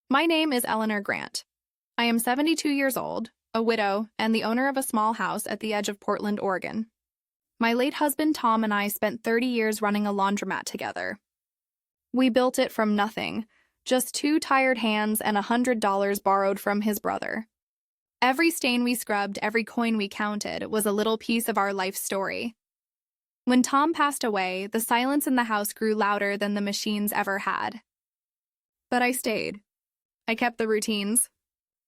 My name is Eleanor Grant. I am 72 years old, a widow, and the owner of a small house at the edge of Portland, Oregon. My late husband Tom and I spent 30 years running a laundromat together. We built it from nothing, just two tired hands and $100 borrowed from his brother. Every stain we scrubbed, every coin we counted, was a little piece of our life story. When Tom passed away, the silence in the house grew louder than the machines ever had. But I stayed. I kept the routines.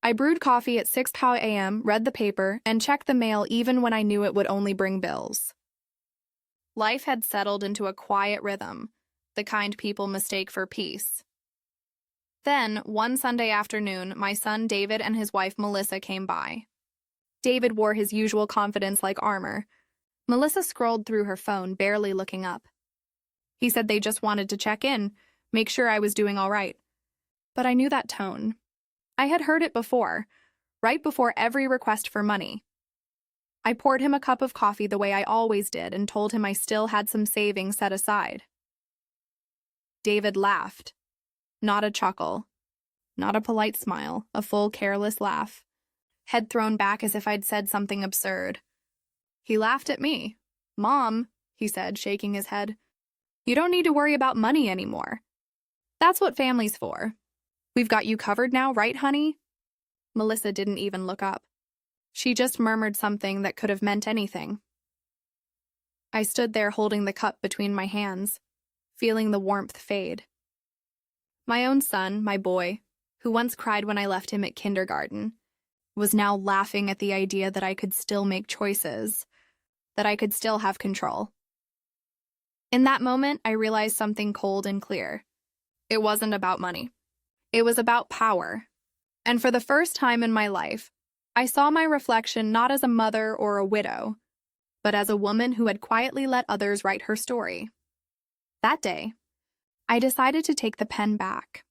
I brewed coffee at 6 a.m., read the paper, and checked the mail even when I knew it would only bring bills. Life had settled into a quiet rhythm, the kind people mistake for peace. Then, one Sunday afternoon, my son David and his wife Melissa came by. David wore his usual confidence like armor. Melissa scrolled through her phone, barely looking up. He said they just wanted to check in, make sure I was doing all right. But I knew that tone. I had heard it before, right before every request for money. I poured him a cup of coffee the way I always did and told him I still had some savings set aside. David laughed. Not a chuckle. Not a polite smile, a full, careless laugh. Head thrown back as if I'd said something absurd. He laughed at me. "Mom," he said, shaking his head, "you don't need to worry about money anymore. That's what family's for. We've got you covered now, right, honey?" Melissa didn't even look up. She just murmured something that could have meant anything. I stood there holding the cup between my hands, feeling the warmth fade. My own son, my boy, who once cried when I left him at kindergarten, was now laughing at the idea that I could still make choices, that I could still have control. In that moment, I realized something cold and clear. It wasn't about money. It was about power. And for the first time in my life, I saw my reflection not as a mother or a widow, but as a woman who had quietly let others write her story. That day, I decided to take the pen back.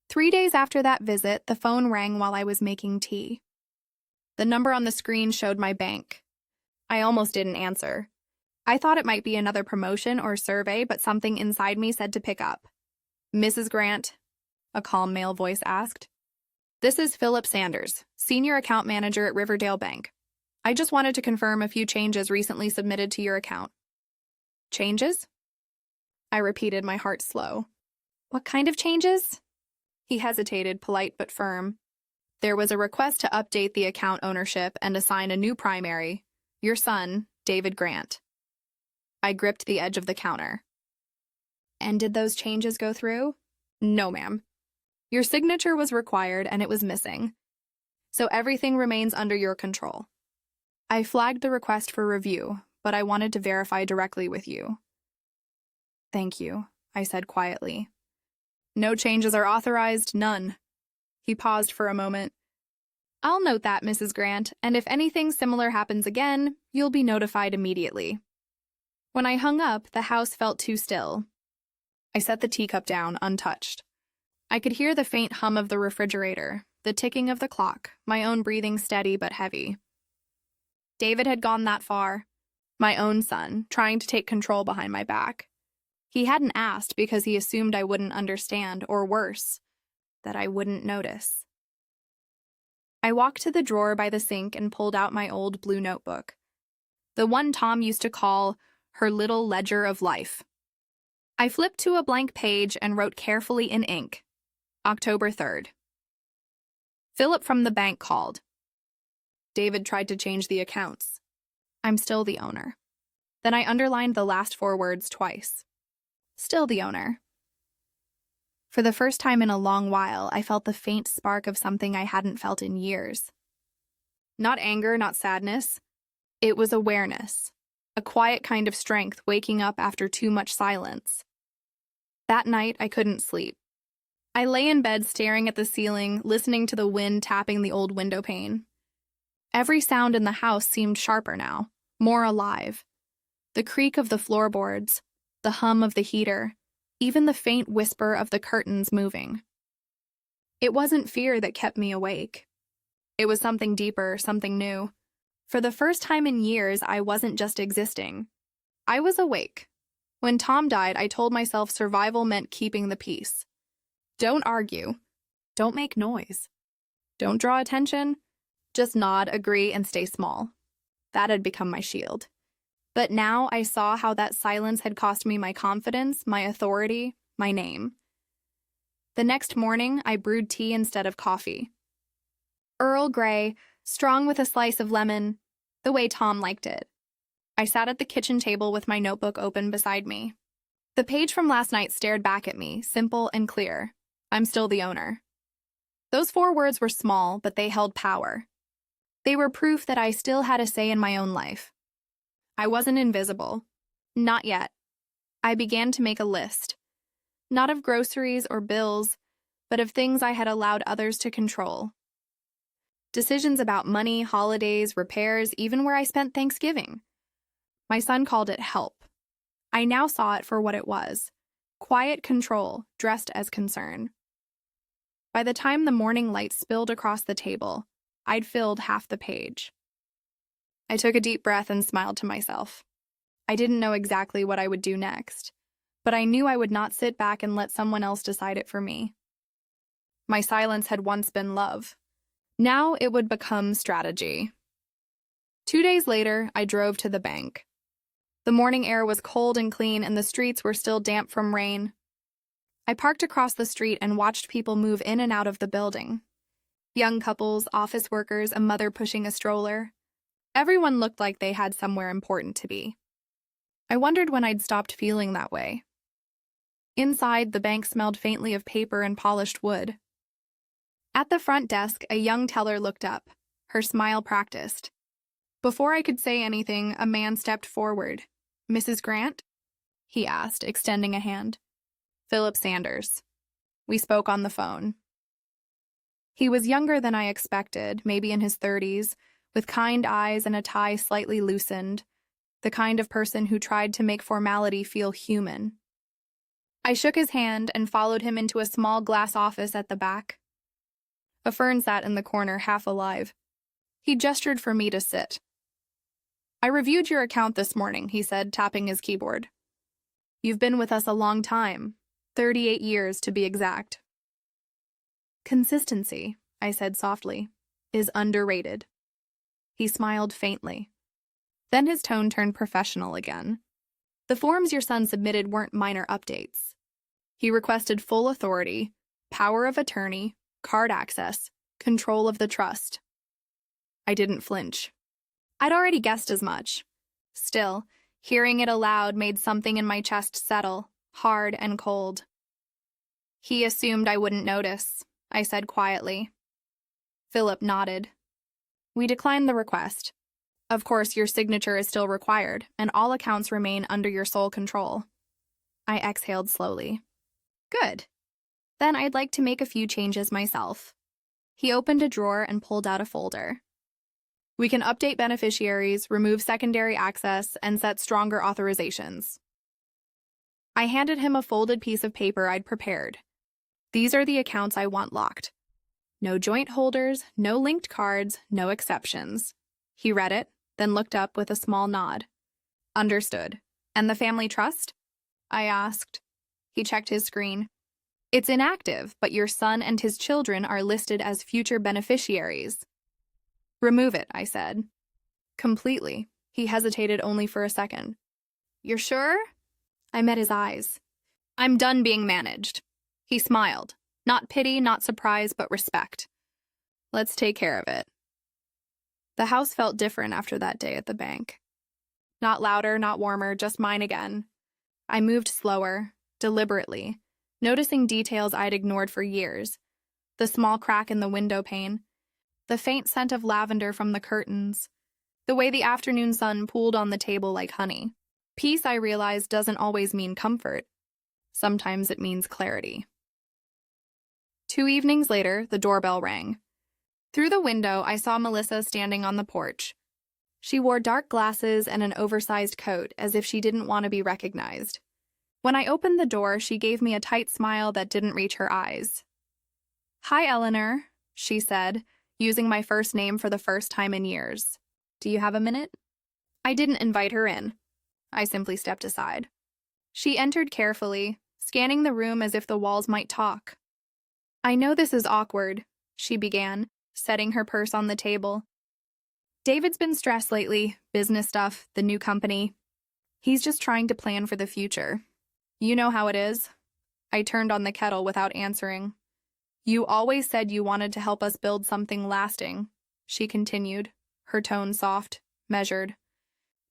3 days after that visit, the phone rang while I was making tea. The number on the screen showed my bank. I almost didn't answer. I thought it might be another promotion or survey, but something inside me said to pick up. "Mrs. Grant?" a calm male voice asked. "This is Philip Sanders, Senior Account Manager at Riverdale Bank. I just wanted to confirm a few changes recently submitted to your account." "Changes?" I repeated, my heart slow. "What kind of changes?" He hesitated, polite but firm. "There was a request to update the account ownership and assign a new primary, your son, David Grant." I gripped the edge of the counter. "And did those changes go through?" "No, ma'am. Your signature was required and it was missing. So everything remains under your control. I flagged the request for review, but I wanted to verify directly with you." "Thank you," I said quietly. "No changes are authorized, none." He paused for a moment. "I'll note that, Mrs. Grant, and if anything similar happens again, you'll be notified immediately." When I hung up, the house felt too still. I set the teacup down, untouched. I could hear the faint hum of the refrigerator, the ticking of the clock, my own breathing steady but heavy. David had gone that far. My own son, trying to take control behind my back. He hadn't asked because he assumed I wouldn't understand, or worse, that I wouldn't notice. I walked to the drawer by the sink and pulled out my old blue notebook. The one Tom used to call her little ledger of life. I flipped to a blank page and wrote carefully in ink, October 3rd. Philip from the bank called. David tried to change the accounts. I'm still the owner. Then I underlined the last 4 words twice. Still the owner. For the first time in a long while, I felt the faint spark of something I hadn't felt in years. Not anger, not sadness. It was awareness, a quiet kind of strength waking up after too much silence. That night, I couldn't sleep. I lay in bed staring at the ceiling, listening to the wind tapping the old window pane. Every sound in the house seemed sharper now, more alive. The creak of the floorboards, the hum of the heater, even the faint whisper of the curtains moving. It wasn't fear that kept me awake. It was something deeper, something new. For the first time in years, I wasn't just existing. I was awake. When Tom died, I told myself survival meant keeping the peace. Don't argue. Don't make noise. Don't draw attention. Just nod, agree, and stay small. That had become my shield. But now I saw how that silence had cost me my confidence, my authority, my name. The next morning, I brewed tea instead of coffee. Earl Grey, strong with a slice of lemon, the way Tom liked it. I sat at the kitchen table with my notebook open beside me. The page from last night stared back at me, simple and clear. I'm still the owner. Those 4 words were small, but they held power. They were proof that I still had a say in my own life. I wasn't invisible. Not yet. I began to make a list. Not of groceries or bills, but of things I had allowed others to control. Decisions about money, holidays, repairs, even where I spent Thanksgiving. My son called it help. I now saw it for what it was. Quiet control, dressed as concern. By the time the morning light spilled across the table, I'd filled half the page. I took a deep breath and smiled to myself. I didn't know exactly what I would do next, but I knew I would not sit back and let someone else decide it for me. My silence had once been love. Now it would become strategy. 2 days later, I drove to the bank. The morning air was cold and clean, and the streets were still damp from rain. I parked across the street and watched people move in and out of the building. Young couples, office workers, a mother pushing a stroller. Everyone looked like they had somewhere important to be. I wondered when I'd stopped feeling that way. Inside, the bank smelled faintly of paper and polished wood. At the front desk, a young teller looked up, her smile practiced. Before I could say anything, a man stepped forward. "Mrs. Grant?" he asked, extending a hand. "Philip Sanders." We spoke on the phone. He was younger than I expected, maybe in his 30s, with kind eyes and a tie slightly loosened, the kind of person who tried to make formality feel human. I shook his hand and followed him into a small glass office at the back. A fern sat in the corner, half alive. He gestured for me to sit. "I reviewed your account this morning," he said, tapping his keyboard. "You've been with us a long time, 38 years to be exact." "Consistency," I said softly, "is underrated." He smiled faintly. Then his tone turned professional again. "The forms your son submitted weren't minor updates. He requested full authority, power of attorney, card access, control of the trust." I didn't flinch. I'd already guessed as much. Still, hearing it aloud made something in my chest settle, hard and cold. "He assumed I wouldn't notice," I said quietly. Philip nodded. "We declined the request. Of course, your signature is still required, and all accounts remain under your sole control." I exhaled slowly. "Good. Then I'd like to make a few changes myself." He opened a drawer and pulled out a folder. "We can update beneficiaries, remove secondary access, and set stronger authorizations." I handed him a folded piece of paper I'd prepared. "These are the accounts I want locked. No joint holders, no linked cards, no exceptions." He read it, then looked up with a small nod. "Understood. And the family trust?" I asked. He checked his screen. "It's inactive, but your son and his children are listed as future beneficiaries." "Remove it," I said. "Completely." He hesitated only for a second. "You're sure?" I met his eyes. "I'm done being managed." He smiled. Not pity, not surprise, but respect. "Let's take care of it." The house felt different after that day at the bank. Not louder, not warmer, just mine again. I moved slower, deliberately, noticing details I'd ignored for years. The small crack in the window pane, the faint scent of lavender from the curtains, the way the afternoon sun pooled on the table like honey. Peace, I realized, doesn't always mean comfort. Sometimes it means clarity. 2 evenings later, the doorbell rang. Through the window, I saw Melissa standing on the porch. She wore dark glasses and an oversized coat, as if she didn't want to be recognized. When I opened the door, she gave me a tight smile that didn't reach her eyes. "Hi, Eleanor," she said, using my first name for the first time in years. "Do you have a minute?" I didn't invite her in. I simply stepped aside. She entered carefully, scanning the room as if the walls might talk. I know this is awkward, she began, setting her purse on the table. David's been stressed lately, business stuff, the new company. He's just trying to plan for the future. You know how it is. I turned on the kettle without answering. You always said you wanted to help us build something lasting, she continued, her tone soft, measured.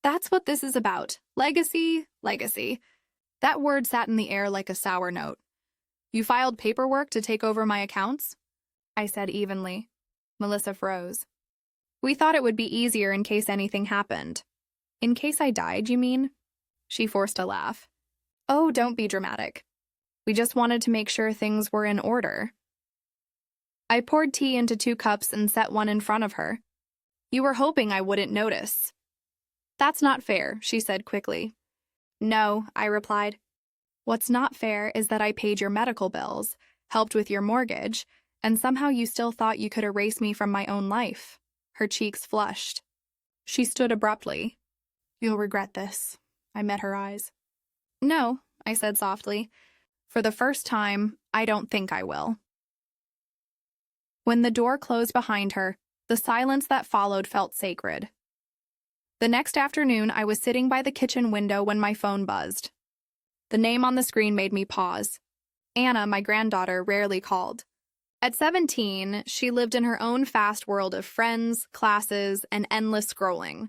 That's what this is about. Legacy, legacy. That word sat in the air like a sour note. You filed paperwork to take over my accounts? I said evenly. Melissa froze. We thought it would be easier in case anything happened. In case I died, you mean? She forced a laugh. Oh, don't be dramatic. We just wanted to make sure things were in order. I poured tea into 2 cups and set one in front of her. You were hoping I wouldn't notice. That's not fair, she said quickly. No, I replied. What's not fair is that I paid your medical bills, helped with your mortgage, and somehow you still thought you could erase me from my own life. Her cheeks flushed. She stood abruptly. You'll regret this. I met her eyes. No, I said softly. For the first time, I don't think I will. When the door closed behind her, the silence that followed felt sacred. The next afternoon, I was sitting by the kitchen window when my phone buzzed. The name on the screen made me pause. Anna, my granddaughter, rarely called. At 17, she lived in her own fast world of friends, classes, and endless scrolling.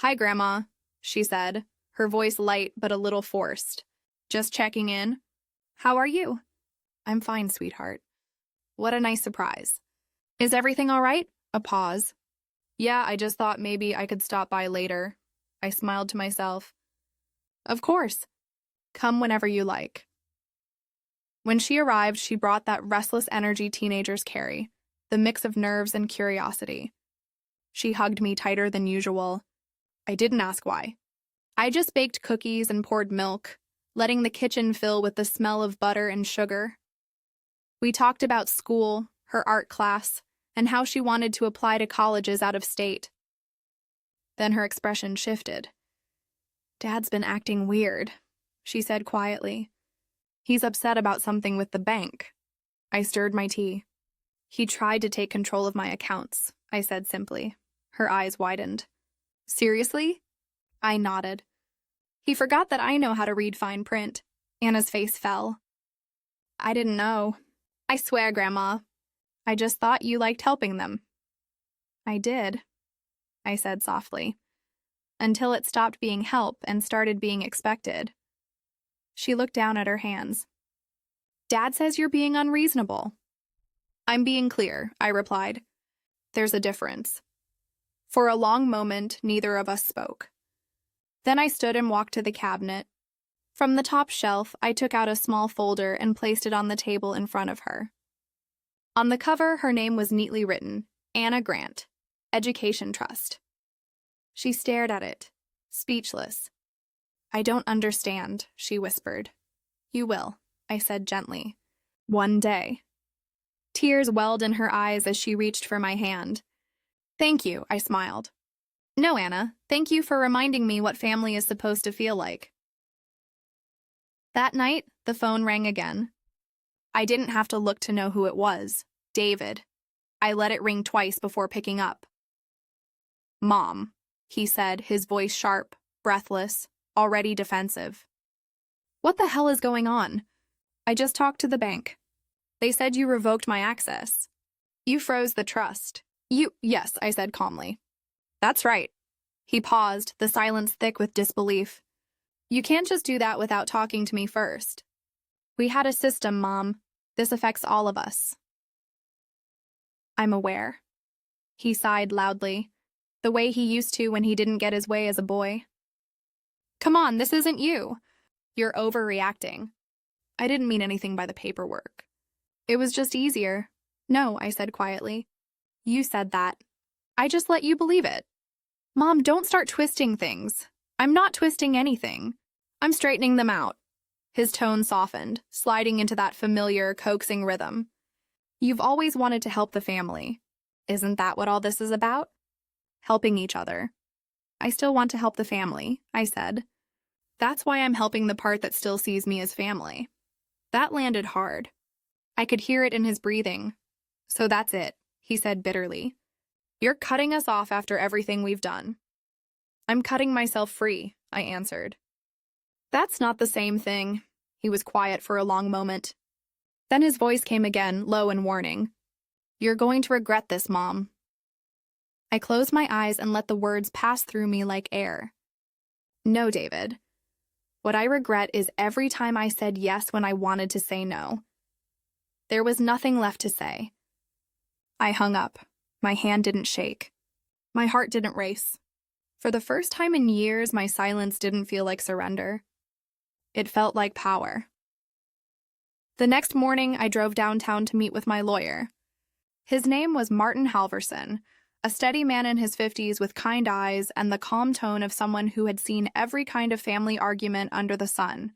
Hi, Grandma, she said, her voice light but a little forced. Just checking in. How are you? I'm fine, sweetheart. What a nice surprise. Is everything all right? A pause. Yeah, I just thought maybe I could stop by later. I smiled to myself. Of course. Come whenever you like. When she arrived, she brought that restless energy teenagers carry, the mix of nerves and curiosity. She hugged me tighter than usual. I didn't ask why. I just baked cookies and poured milk, letting the kitchen fill with the smell of butter and sugar. We talked about school, her art class, and how she wanted to apply to colleges out of state. Then her expression shifted. Dad's been acting weird, she said quietly. He's upset about something with the bank. I stirred my tea. He tried to take control of my accounts, I said simply. Her eyes widened. Seriously? I nodded. He forgot that I know how to read fine print. Anna's face fell. I didn't know. I swear, Grandma. I just thought you liked helping them. I did, I said softly, until it stopped being help and started being expected. She looked down at her hands. Dad says you're being unreasonable. I'm being clear, I replied. There's a difference. For a long moment, neither of us spoke. Then I stood and walked to the cabinet. From the top shelf, I took out a small folder and placed it on the table in front of her. On the cover, her name was neatly written, Anna Grant, Education Trust. She stared at it, speechless. I don't understand, she whispered. You will, I said gently. One day. Tears welled in her eyes as she reached for my hand. Thank you, I smiled. No, Anna, thank you for reminding me what family is supposed to feel like. That night, the phone rang again. I didn't have to look to know who it was. David. I let it ring twice before picking up. Mom, he said, his voice sharp, breathless, already defensive. What the hell is going on? I just talked to the bank. They said you revoked my access. You froze the trust. Yes, I said calmly. That's right. He paused, the silence thick with disbelief. You can't just do that without talking to me first. We had a system, Mom. This affects all of us. I'm aware. He sighed loudly, the way he used to when he didn't get his way as a boy. Come on, this isn't you. You're overreacting. I didn't mean anything by the paperwork. It was just easier. No, I said quietly. You said that. I just let you believe it. Mom, don't start twisting things. I'm not twisting anything. I'm straightening them out. His tone softened, sliding into that familiar, coaxing rhythm. You've always wanted to help the family. Isn't that what all this is about? Helping each other. I still want to help the family, I said. That's why I'm helping the part that still sees me as family. That landed hard. I could hear it in his breathing. So that's it, he said bitterly. You're cutting us off after everything we've done. I'm cutting myself free, I answered. That's not the same thing. He was quiet for a long moment. Then his voice came again, low and warning. You're going to regret this, Mom. I closed my eyes and let the words pass through me like air. No, David. What I regret is every time I said yes when I wanted to say no. There was nothing left to say. I hung up. My hand didn't shake. My heart didn't race. For the first time in years, my silence didn't feel like surrender. It felt like power. The next morning, I drove downtown to meet with my lawyer. His name was Martin Halverson, a steady man in his 50s with kind eyes and the calm tone of someone who had seen every kind of family argument under the sun.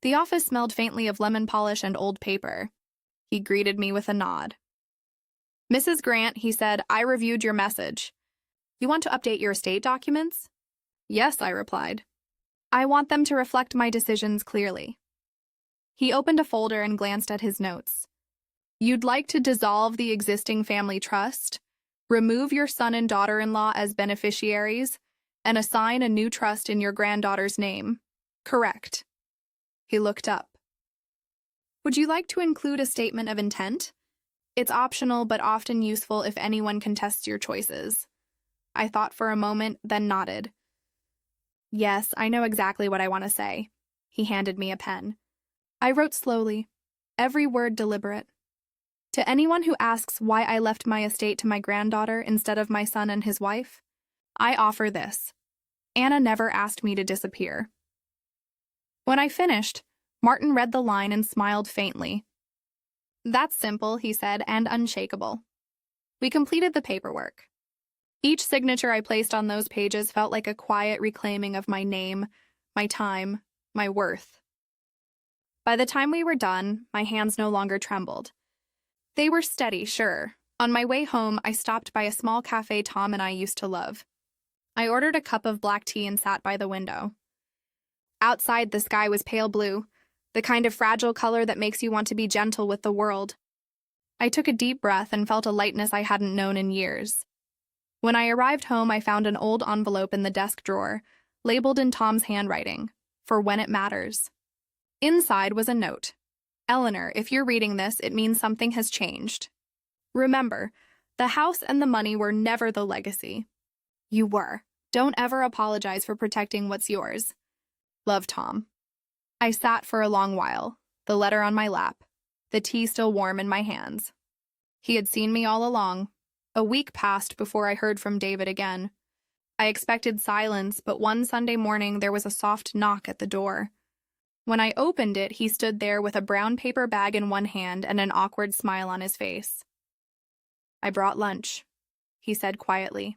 The office smelled faintly of lemon polish and old paper. He greeted me with a nod. Mrs. Grant, he said, I reviewed your message. You want to update your estate documents? Yes, I replied. I want them to reflect my decisions clearly. He opened a folder and glanced at his notes. You'd like to dissolve the existing family trust, remove your son and daughter-in-law as beneficiaries, and assign a new trust in your granddaughter's name. Correct. He looked up. Would you like to include a statement of intent? It's optional but often useful if anyone contests your choices. I thought for a moment, then nodded. Yes, I know exactly what I want to say. He handed me a pen. I wrote slowly, every word deliberate. To anyone who asks why I left my estate to my granddaughter instead of my son and his wife, I offer this. Anna never asked me to disappear. When I finished, Martin read the line and smiled faintly. That's simple, he said, and unshakable. We completed the paperwork. Each signature I placed on those pages felt like a quiet reclaiming of my name, my time, my worth. By the time we were done, my hands no longer trembled. They were steady, sure. On my way home, I stopped by a small cafe Tom and I used to love. I ordered a cup of black tea and sat by the window. Outside, the sky was pale blue, the kind of fragile color that makes you want to be gentle with the world. I took a deep breath and felt a lightness I hadn't known in years. When I arrived home, I found an old envelope in the desk drawer, labeled in Tom's handwriting, for when it matters. Inside was a note. Eleanor, if you're reading this, it means something has changed. Remember, the house and the money were never the legacy. You were. Don't ever apologize for protecting what's yours. Love, Tom. I sat for a long while, the letter on my lap, the tea still warm in my hands. He had seen me all along. A week passed before I heard from David again. I expected silence, but one Sunday morning there was a soft knock at the door. When I opened it, he stood there with a brown paper bag in one hand and an awkward smile on his face. I brought lunch, he said quietly.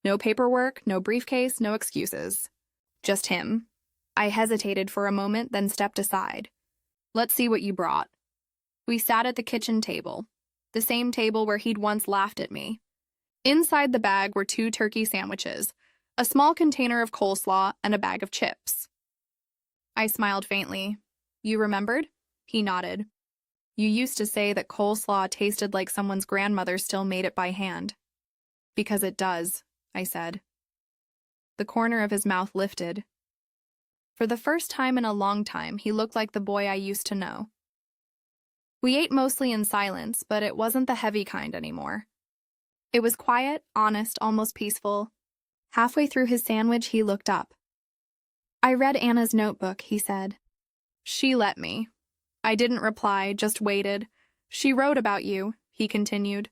No paperwork, no briefcase, no excuses. Just him. I hesitated for a moment, then stepped aside. Let's see what you brought. We sat at the kitchen table, the same table where he'd once laughed at me. Inside the bag were 2 turkey sandwiches, a small container of coleslaw, and a bag of chips. I smiled faintly. You remembered? He nodded. You used to say that coleslaw tasted like someone's grandmother still made it by hand. Because it does, I said. The corner of his mouth lifted. For the first time in a long time, he looked like the boy I used to know. We ate mostly in silence, but it wasn't the heavy kind anymore. It was quiet, honest, almost peaceful. Halfway through his sandwich, he looked up. I read Anna's notebook, he said. She let me. I didn't reply, just waited. She wrote about you, he continued.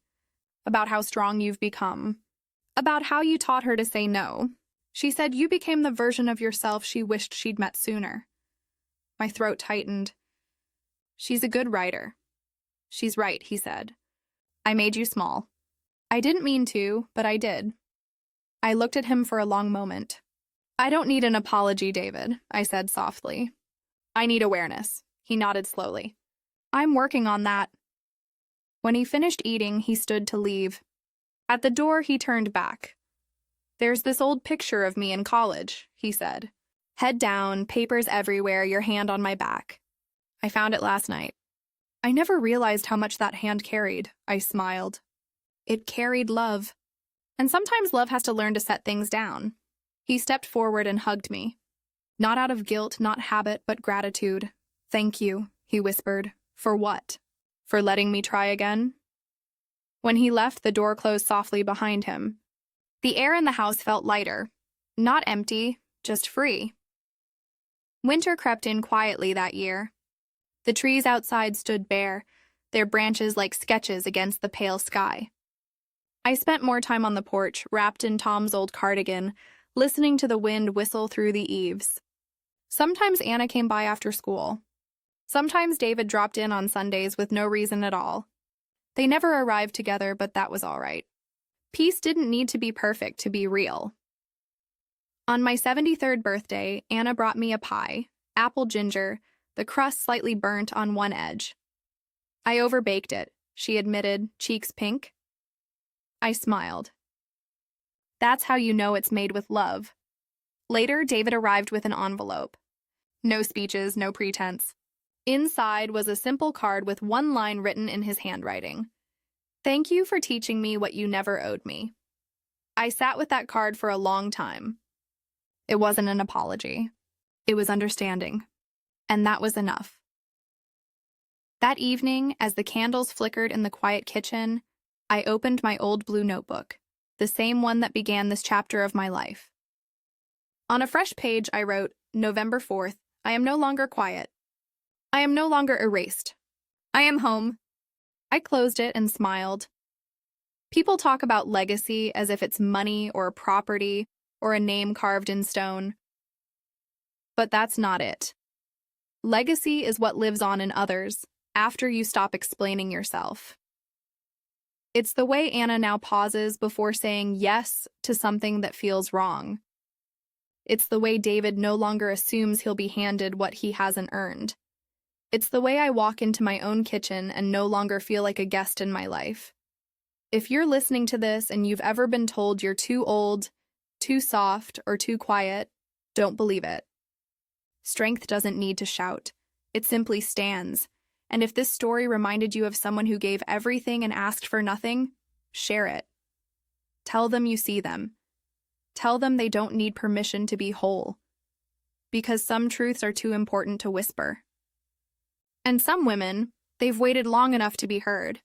About how strong you've become. About how you taught her to say no. She said you became the version of yourself she wished she'd met sooner. My throat tightened. She's a good writer. She's right, he said. I made you small. I didn't mean to, but I did. I looked at him for a long moment. I don't need an apology, David, I said softly. I need awareness. He nodded slowly. I'm working on that. When he finished eating, he stood to leave. At the door, he turned back. There's this old picture of me in college, he said. Head down, papers everywhere, your hand on my back. I found it last night. I never realized how much that hand carried, I smiled. It carried love. And sometimes love has to learn to set things down. He stepped forward and hugged me. Not out of guilt, not habit, but gratitude. Thank you, he whispered. For what? For letting me try again? When he left, the door closed softly behind him. The air in the house felt lighter. Not empty, just free. Winter crept in quietly that year. The trees outside stood bare, their branches like sketches against the pale sky. I spent more time on the porch, wrapped in Tom's old cardigan, listening to the wind whistle through the eaves. Sometimes Anna came by after school. Sometimes David dropped in on Sundays with no reason at all. They never arrived together, but that was all right. Peace didn't need to be perfect to be real. On my 73rd birthday, Anna brought me a pie, apple ginger, the crust slightly burnt on one edge. I overbaked it, she admitted, cheeks pink. I smiled. That's how you know it's made with love. Later, David arrived with an envelope. No speeches, no pretense. Inside was a simple card with one line written in his handwriting. Thank you for teaching me what you never owed me. I sat with that card for a long time. It wasn't an apology. It was understanding. And that was enough. That evening, as the candles flickered in the quiet kitchen, I opened my old blue notebook, the same one that began this chapter of my life. On a fresh page, I wrote, November 4th, I am no longer quiet. I am no longer erased. I am home. I closed it and smiled. People talk about legacy as if it's money or property or a name carved in stone. But that's not it. Legacy is what lives on in others after you stop explaining yourself. It's the way Anna now pauses before saying yes to something that feels wrong. It's the way David no longer assumes he'll be handed what he hasn't earned. It's the way I walk into my own kitchen and no longer feel like a guest in my life. If you're listening to this and you've ever been told you're too old, too soft, or too quiet, don't believe it. Strength doesn't need to shout. It simply stands. And if this story reminded you of someone who gave everything and asked for nothing, share it. Tell them you see them. Tell them they don't need permission to be whole. Because some truths are too important to whisper. And some women, they've waited long enough to be heard.